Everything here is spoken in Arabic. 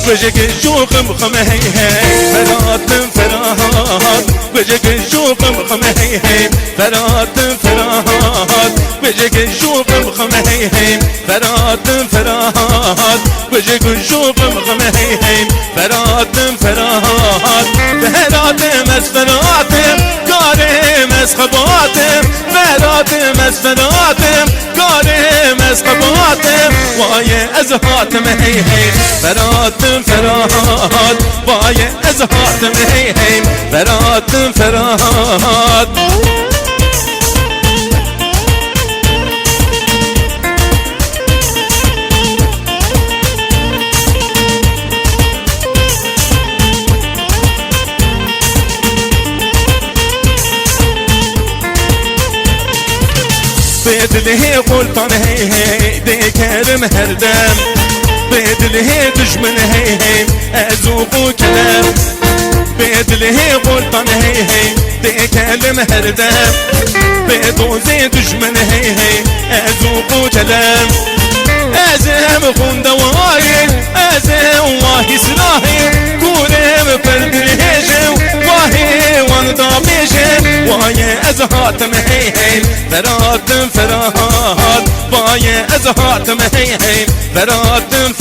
وجهك شوقم خم هي هي فرات فرات وجهك شوقم خم هي هي فرات فرات وجهك شوقم خم هي هي فرات فرات وجهك شوقم خم هي هي فرات فرات فرات مسفرات كارم اسخباتم فراتم اسفراتم كارم اسخباتم وای ازهاتم هی هی فراتم فرات وای ازهاتم هی هی فراتم فرات بدله قلطان هي هي دي كرم هردم بدله دشمن هي هي أذوق كلام بدله قلطان هي هي دي كرم هردم بدوزي دشمن هي هي أذوق كلام أزم خون دواي أزم واهي سلاهي كورم فردلهجم واهي وانضامجم واهي أزهاتم هي هي فراتم فرات واهي أزهاتم هي هي فراتم